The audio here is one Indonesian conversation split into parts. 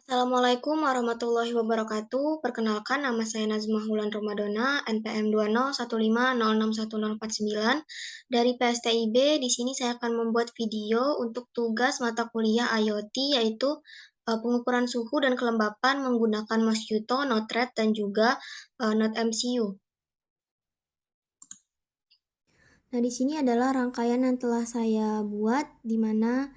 Assalamualaikum warahmatullahi wabarakatuh. Perkenalkan, nama saya Nazmah Wulan Ramadana, NPM 20150610499 dari PSTIB. Di sini saya akan membuat video untuk tugas mata kuliah IoT, yaitu pengukuran suhu dan kelembapan menggunakan Mosquito, Node-RED, dan juga Node MCU. Nah, di sini adalah rangkaian yang telah saya buat, di mana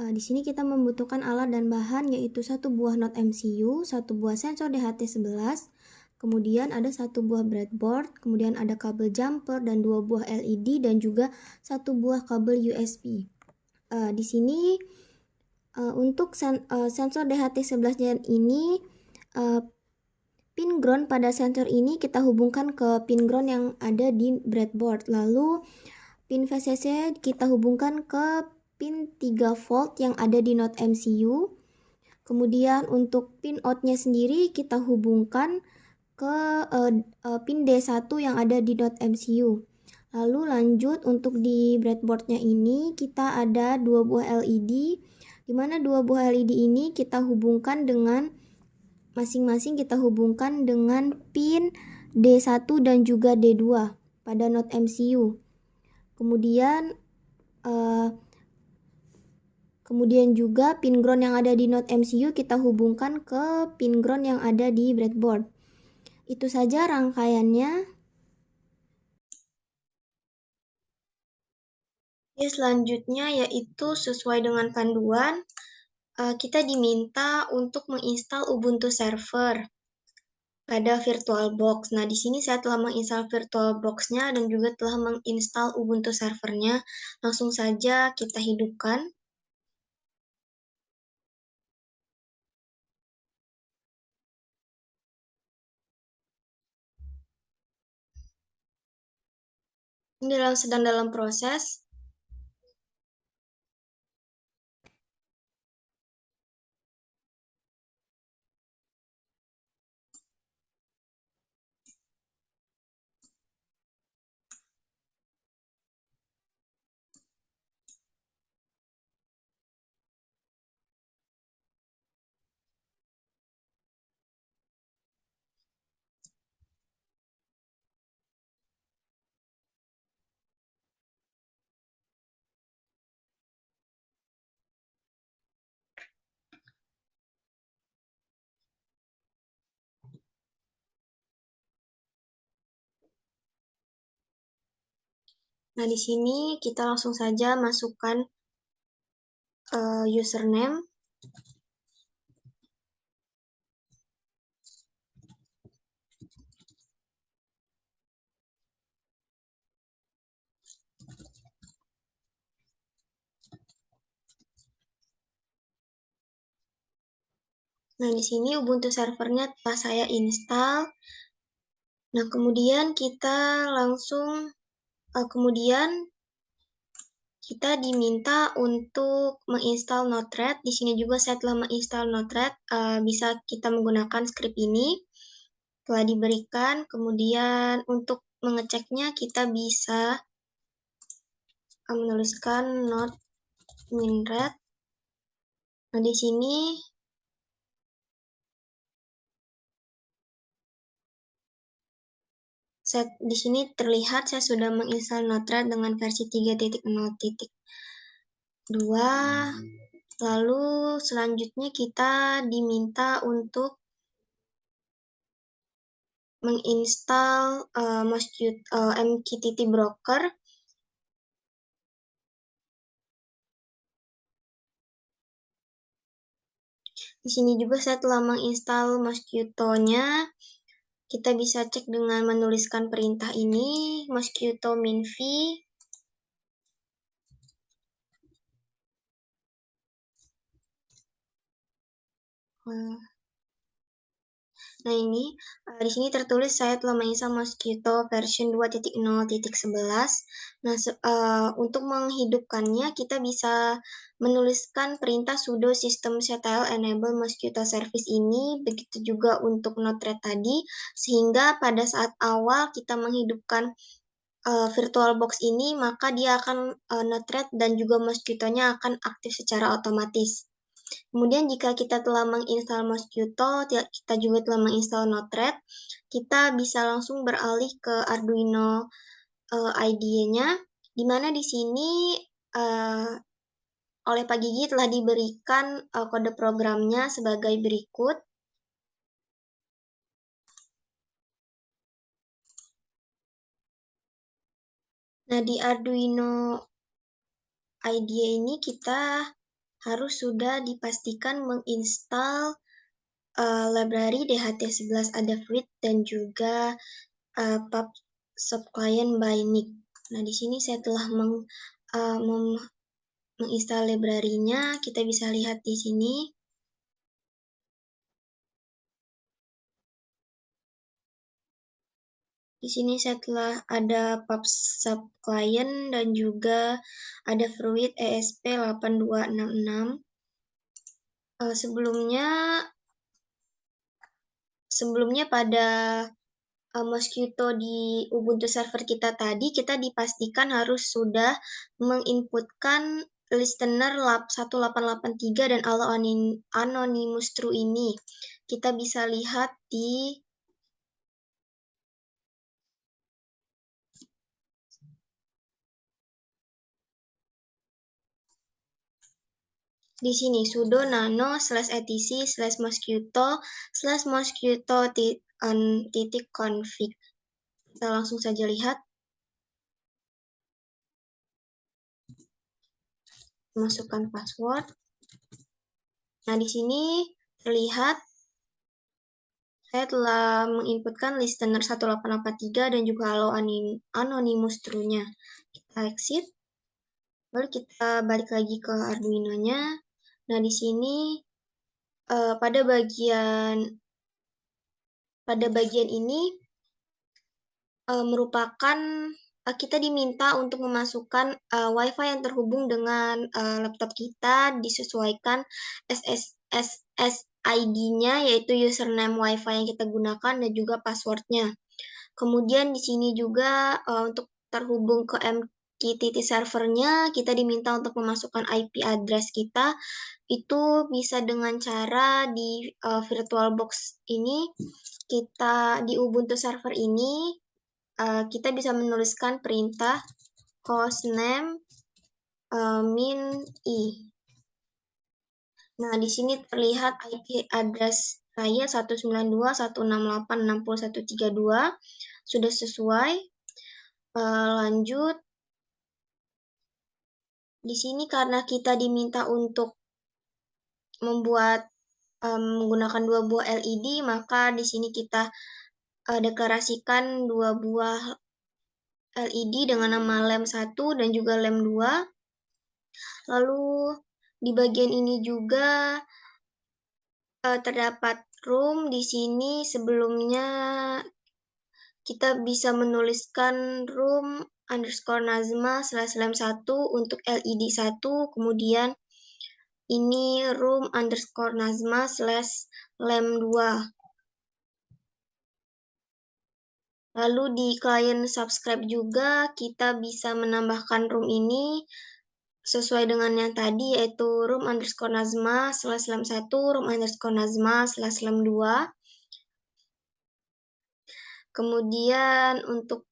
di sini kita membutuhkan alat dan bahan, yaitu satu buah Node MCU, satu buah sensor DHT11, kemudian ada satu buah breadboard, kemudian ada kabel jumper dan dua buah LED, dan juga satu buah kabel USB. Di sini untuk sensor DHT11 ini, pin ground pada sensor ini kita hubungkan ke pin ground yang ada di breadboard. Lalu pin VCC kita hubungkan ke pin 3 volt yang ada di Node MCU. Kemudian untuk pin out-nya sendiri kita hubungkan ke pin D1 yang ada di Node MCU. Lalu lanjut untuk di breadboard-nya ini kita ada dua buah LED, di mana dua buah LED ini kita hubungkan dengan masing-masing kita hubungkan dengan pin D1 dan juga D2 pada Node MCU. Kemudian juga pin ground yang ada di Node MCU kita hubungkan ke pin ground yang ada di breadboard. Itu saja rangkaiannya. Ya, selanjutnya yaitu sesuai dengan panduan, kita diminta untuk menginstal Ubuntu Server pada VirtualBox. Nah, di sini saya telah menginstal VirtualBox-nya dan juga telah menginstal Ubuntu Server-nya. Langsung saja kita hidupkan. Ini sedang dalam proses. Nah, di sini kita langsung saja masukkan username. Nah, di sini Ubuntu servernya telah saya install. Nah, kemudian kita kita diminta untuk menginstal Node-RED. Di sini juga saya telah menginstal Node-RED. Bisa kita menggunakan script ini. Telah diberikan. Kemudian untuk mengeceknya kita bisa menuliskan node min-red. Nah, di sini terlihat saya sudah menginstal Node-RED dengan versi 3.0.2. Lalu selanjutnya kita diminta untuk menginstal MQTT Broker. Di sini juga saya telah menginstal Mosquito-nya. Kita bisa cek dengan menuliskan perintah ini, Mosquito minv. Nah, ini di sini tertulis saya telah menginstal Mosquito version 2.0.11. Nah, untuk menghidupkannya kita bisa menuliskan perintah sudo systemctl enable Mosquito service ini, begitu juga untuk Node-RED tadi, sehingga pada saat awal kita menghidupkan VirtualBox ini, maka dia akan Node-RED dan juga Mosquito-nya akan aktif secara otomatis. Kemudian jika kita telah menginstal Mosquito, kita juga telah menginstal Node-RED, kita bisa langsung beralih ke Arduino IDE-nya, di mana di sini oleh Pak Gigi telah diberikan kode programnya sebagai berikut. Nah, di Arduino IDE ini kita harus sudah dipastikan menginstal library DHT11 Adafruit dan juga pub subclient by NIC. Nah, di sini saya telah menginstal library-nya. Kita bisa lihat di sini. Di sini saya telah ada pub subclient dan juga ada Fruit ESP8266. Sebelumnya pada Mosquito di Ubuntu server kita tadi, kita dipastikan harus sudah menginputkan listener 1883 dan anonymous true ini. Kita bisa lihat di sini sudo nano /etc/mosquito/mosquito-config. Kita langsung saja lihat. Masukkan password. Nah, di sini terlihat saya telah menginputkan listener 1883 dan juga halo anonymous true-nya. Kita exit. Lalu kita balik lagi ke Arduino-nya. Nah, di sini pada bagian ini merupakan kita diminta untuk memasukkan WiFi yang terhubung dengan laptop kita, disesuaikan SSID-nya, yaitu username WiFi yang kita gunakan dan juga password-nya. Kemudian di sini juga untuk terhubung ke MQTT servernya, kita diminta untuk memasukkan IP address kita. Itu bisa dengan cara di VirtualBox ini, di Ubuntu server ini, kita bisa menuliskan perintah hostname min i. Nah, di sini terlihat IP address saya 192.168.6132 sudah sesuai. Lanjut. Di sini karena kita diminta untuk menggunakan 2 buah LED, maka di sini kita deklarasikan 2 buah LED dengan nama lem 1 dan juga lem 2. Lalu di bagian ini juga terdapat room. Di sini sebelumnya kita bisa menuliskan room_nazma/lem1 untuk LED 1, kemudian ini room_nazma/lem2. Lalu di client subscribe juga kita bisa menambahkan room ini sesuai dengan yang tadi, yaitu room_nazma/lem1, room_nazma/lem2. Kemudian untuk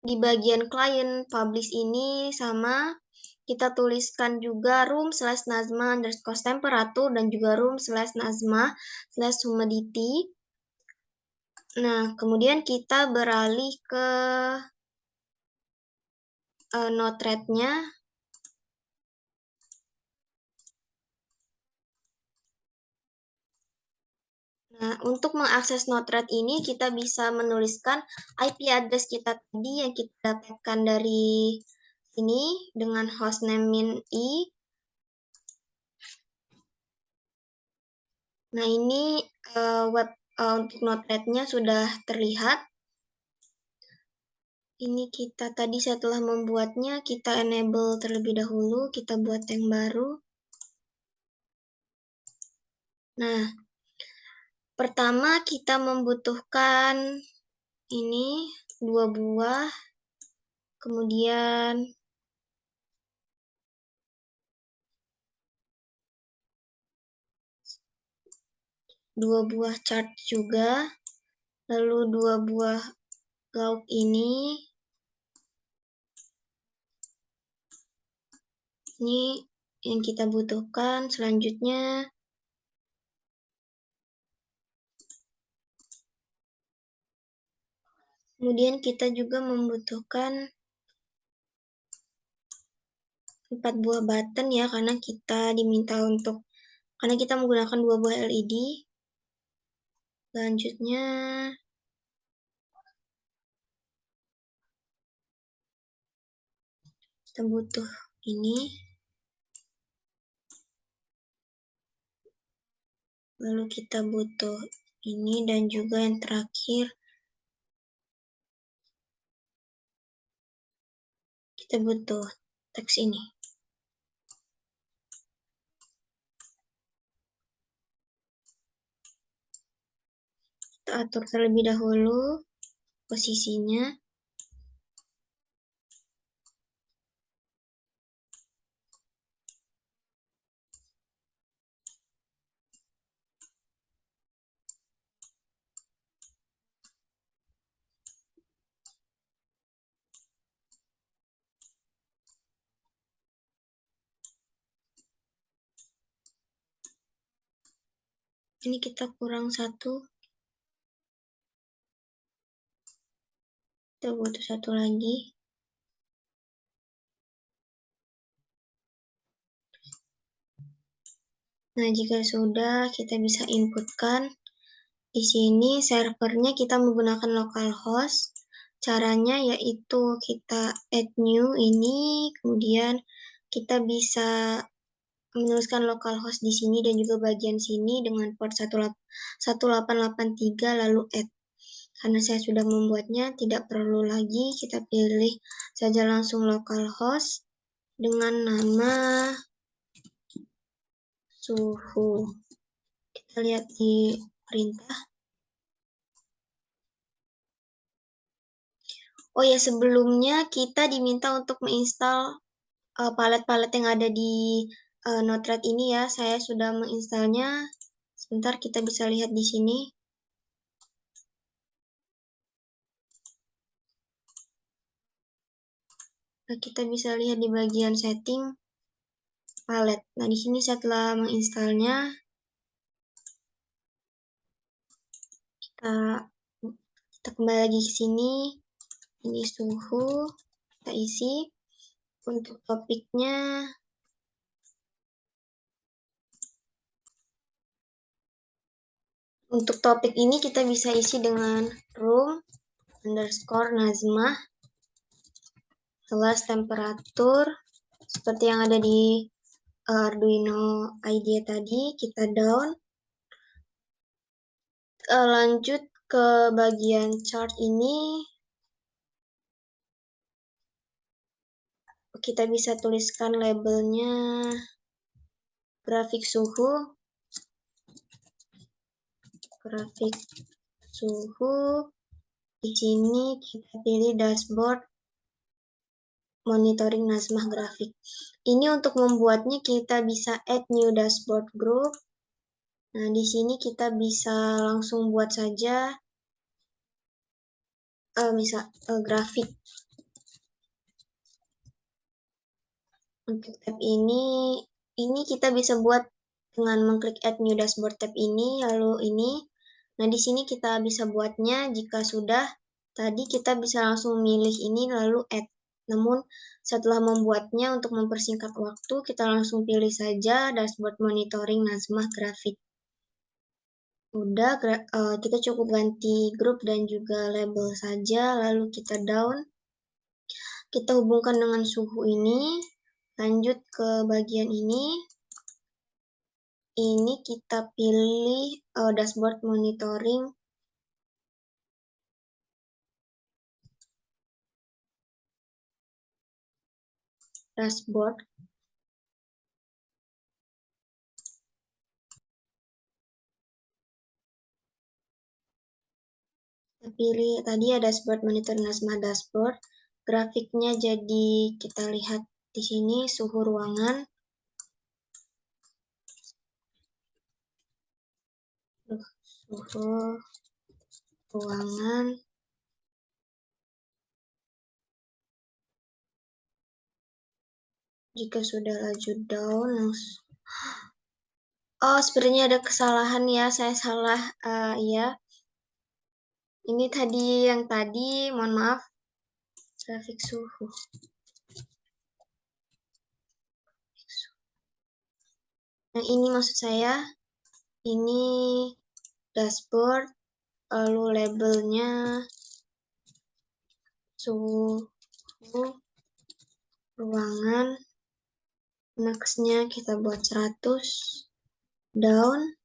di bagian client publish ini sama, kita tuliskan juga room/nazma_temperature dan juga room/nazma/humidity. Nah, kemudian kita beralih ke Node-RED-nya. Nah, untuk mengakses Node-RED ini, kita bisa menuliskan IP address kita tadi yang kita dapatkan dari sini dengan hostname min i. Nah, ini web untuk Node-RED-nya sudah terlihat. Ini tadi saya telah membuatnya, kita enable terlebih dahulu, kita buat yang baru. Nah, pertama kita membutuhkan ini 2 buah, kemudian 2 buah chart juga, lalu 2 buah lauk ini yang kita butuhkan. Selanjutnya kemudian kita juga membutuhkan 4 buah button ya, karena kita menggunakan 2 buah LED. Selanjutnya kita butuh ini. Lalu kita butuh ini, dan juga yang terakhir kita butuh teks ini. Kita atur terlebih dahulu posisinya. Ini kita kurang 1. Kita butuh 1 lagi. Nah, jika sudah, kita bisa inputkan. Di sini servernya kita menggunakan localhost. Caranya yaitu kita add new ini, kemudian kita bisa menuliskan localhost di sini dan juga bagian sini dengan port 1883 lalu add. Karena saya sudah membuatnya, tidak perlu lagi, kita pilih saja langsung localhost dengan nama suhu. Kita lihat di perintah. Oh ya, sebelumnya kita diminta untuk menginstal palet-palet yang ada di Node-RED ini ya. Saya sudah menginstalnya. Sebentar, kita bisa lihat di sini. Nah, kita bisa lihat di bagian setting palet. Nah, di sini setelah menginstalnya, kita kembali lagi ke sini. Ini suhu, kita isi. Untuk topiknya, untuk topik ini kita bisa isi dengan room_nazmah /temperatur seperti yang ada di Arduino IDE tadi. Kita down. Lanjut ke bagian chart ini. Kita bisa tuliskan labelnya grafik suhu. Di sini kita pilih dashboard monitoring Nazmah grafik. Ini untuk membuatnya kita bisa add new dashboard group. Nah, di sini kita bisa langsung buat saja grafik. Untuk tab ini kita bisa buat dengan mengklik add new dashboard tab ini, lalu ini. Nah, di sini kita bisa buatnya. Jika sudah, tadi kita bisa langsung memilih ini lalu add. Namun, setelah membuatnya untuk mempersingkat waktu, kita langsung pilih saja dashboard monitoring Nazmah grafik. Udah, kita cukup ganti grup dan juga label saja, lalu kita down. Kita hubungkan dengan suhu ini. Lanjut ke bagian ini. Ini kita pilih dashboard monitoring. Dashboard. Kita pilih tadi ada dashboard monitoring Nazmah dashboard. Grafiknya jadi kita lihat di sini suhu ruangan. suhu ruangan. Jika sudah laju down, langsung. Oh, sepertinya ada kesalahan ya, saya salah ya. Ini tadi yang tadi, mohon maaf. Grafik suhu. Yang ini maksud saya, ini dashboard, lalu labelnya suhu ruangan, maxnya kita buat 100, down,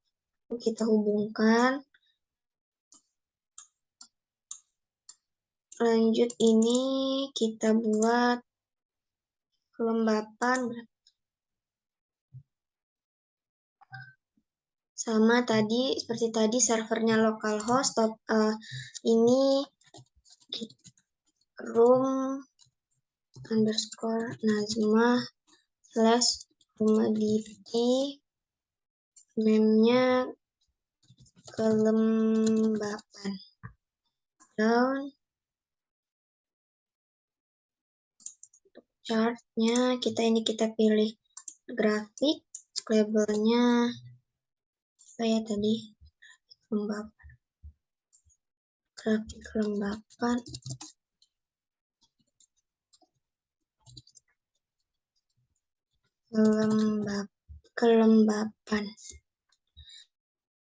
kita hubungkan. Lanjut ini kita buat kelembapan. Sama tadi, seperti tadi servernya localhost, ini room underscore Nazmah / humidity, name-nya kelembapan, down. Chartnya kita pilih grafik, labelnya saya tadi kelembapan, grafik kelembapan, kelembapan.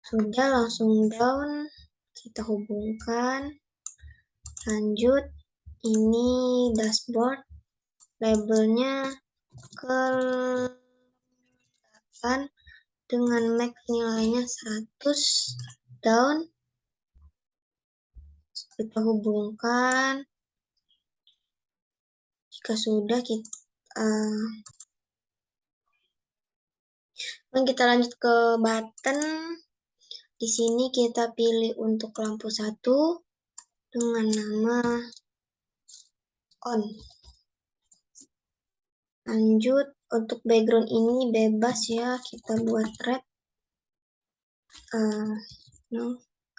Sudah, langsung down, kita hubungkan. Lanjut, ini dashboard, labelnya kelembapan dengan max nilainya 100, down. Kita hubungkan. Jika sudah, kita lanjut ke button. Di sini kita pilih untuk lampu 1 dengan nama on. Lanjut, untuk background ini bebas ya, kita buat red.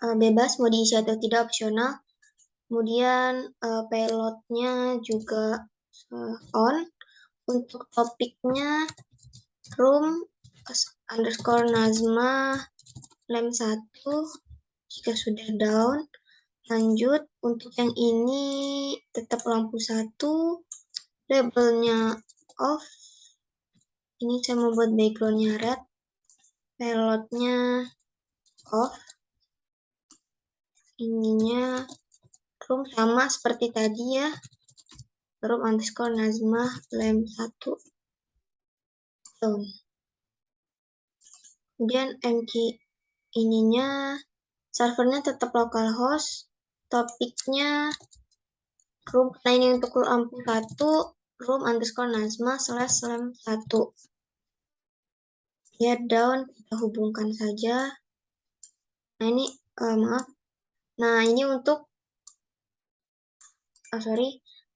Bebas mau diisi atau tidak, opsional. Kemudian payloadnya juga on. Untuk topiknya room underscore Nazmah lem 1. Jika sudah down, lanjut untuk yang ini tetap lampu 1, labelnya off. Ini saya mau buat backgroundnya red, payloadnya off. Ininya room sama seperti tadi ya, room underscore Nazmah lem 1, down. Kemudian MQ ininya servernya tetap localhost, topiknya room, karena ini untuk lampu 1, room underscore Nazmah / lem 1. Ya, down, kita hubungkan saja. Nah ini maaf. Nah ini untuk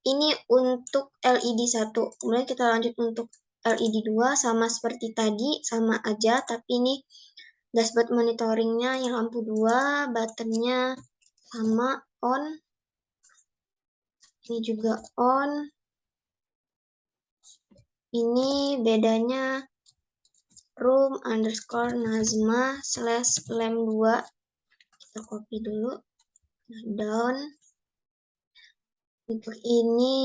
ini untuk LED 1. Kemudian kita lanjut untuk LED 2, sama seperti tadi, sama aja, tapi ini dashboard monitoringnya yang lampu 2, buttonnya sama on. Ini juga on. Ini bedanya room underscore Nazmah / lem 2. Kita copy dulu. Down. Untuk ini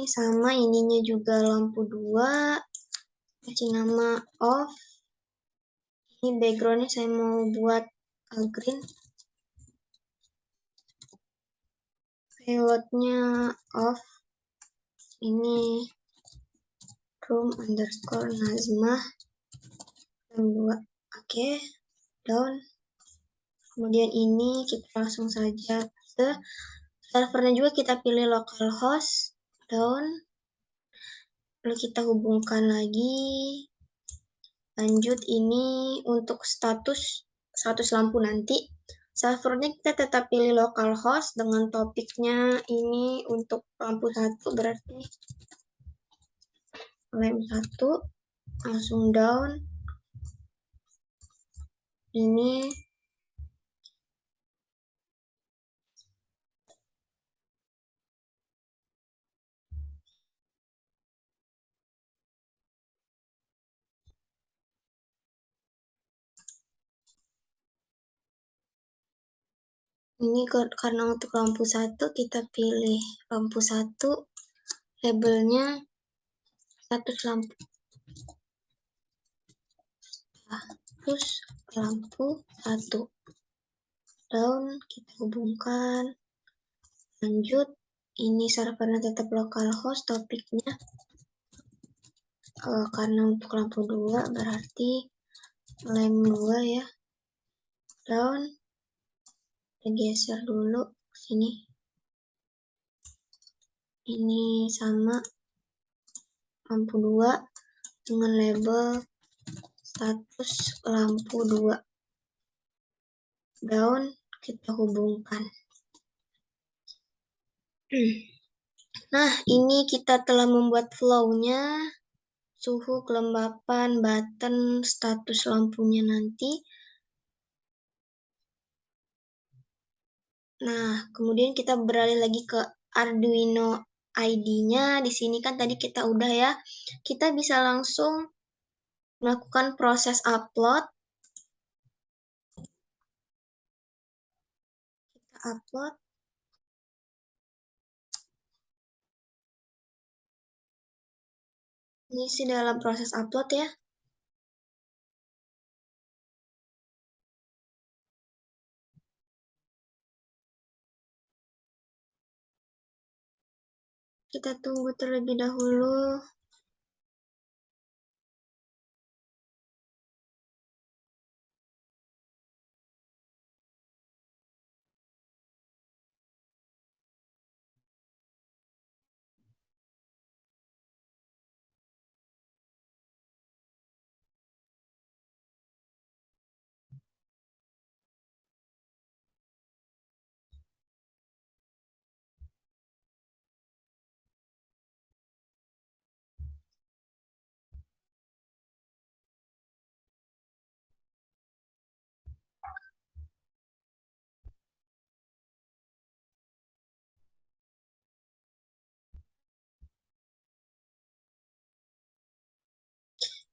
sama, ininya juga lampu 2. Kasih nama off. Ini backgroundnya saya mau buat green. Payloadnya off. Ini room underscore Nazmah lem 2. Oke, down. Kemudian ini kita langsung saja ke servernya juga, kita pilih localhost, down. Lalu kita hubungkan lagi. Lanjut, ini untuk status lampu nanti. Servernya kita tetap pilih localhost dengan topiknya ini untuk lampu 1, berarti lem 1, langsung down. Ini Ini karena untuk lampu 1 kita pilih lampu 1, labelnya status lampu. Terus lampu 1. Down, kita hubungkan. Lanjut, ini servernya tetap localhost, topiknya. Karena untuk lampu 2 berarti lem 2 ya. Down, kita geser dulu ke sini. Ini sama lampu 2 dengan label status lampu 2. Down, kita hubungkan. Nah, ini kita telah membuat flow-nya, suhu, kelembapan, button, status lampunya nanti. Nah, kemudian kita beralih lagi ke Arduino ID-nya. Di sini kan tadi kita udah ya. Kita bisa langsung melakukan proses upload. Kita upload. Ini sih dalam proses upload ya. Kita tunggu terlebih dahulu.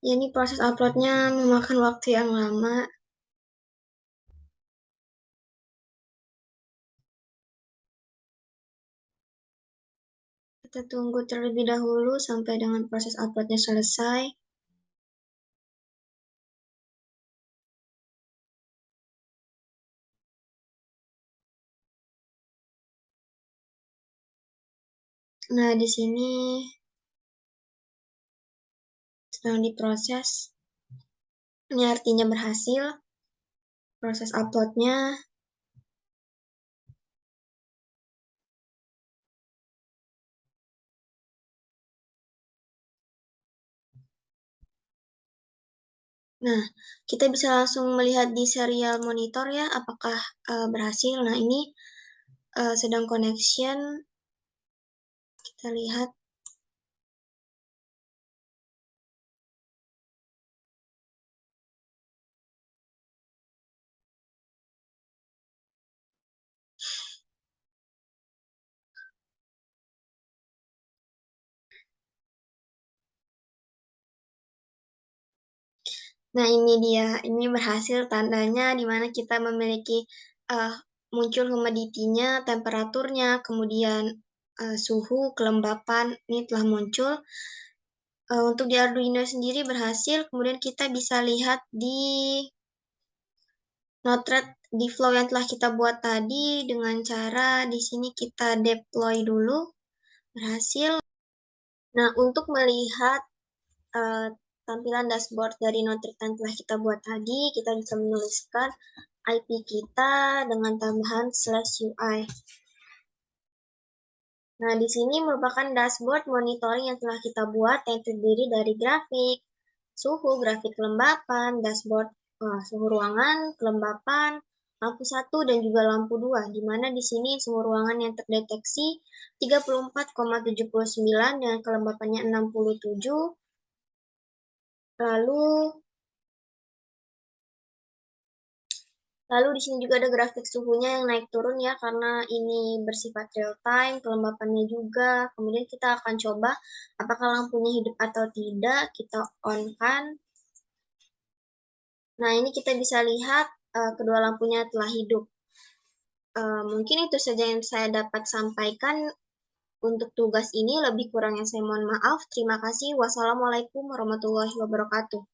Ya, ini proses uploadnya memakan waktu yang lama. Kita tunggu terlebih dahulu sampai dengan proses uploadnya selesai. Nah, di sini sedang diproses. Ini artinya berhasil proses uploadnya. Nah, kita bisa langsung melihat di serial monitor ya, apakah berhasil. Nah, ini sedang connection. Kita lihat. Nah, ini dia. Ini berhasil tandanya di mana kita memiliki muncul humidity-nya, temperaturnya, kemudian suhu, kelembapan, ini telah muncul. Untuk di Arduino sendiri berhasil, kemudian kita bisa lihat di Node-RED di flow yang telah kita buat tadi dengan cara di sini kita deploy dulu, berhasil. Nah, untuk melihat tampilan dashboard dari Node-RED yang telah kita buat tadi, kita bisa menuliskan IP kita dengan tambahan /UI. Nah, di sini merupakan dashboard monitoring yang telah kita buat yang terdiri dari grafik suhu, grafik kelembapan, dashboard suhu ruangan, kelembapan, lampu 1 dan juga lampu 2, di mana di sini suhu ruangan yang terdeteksi 34,79 dengan kelembapannya 67. Lalu di sini juga ada grafik suhunya yang naik turun ya, karena ini bersifat real time, kelembapannya juga. Kemudian kita akan coba apakah lampunya hidup atau tidak, kita on kan. Nah, ini kita bisa lihat kedua lampunya telah hidup. Mungkin itu saja yang saya dapat sampaikan untuk tugas ini, lebih kurangnya saya mohon maaf. Terima kasih. Wassalamualaikum warahmatullahi wabarakatuh.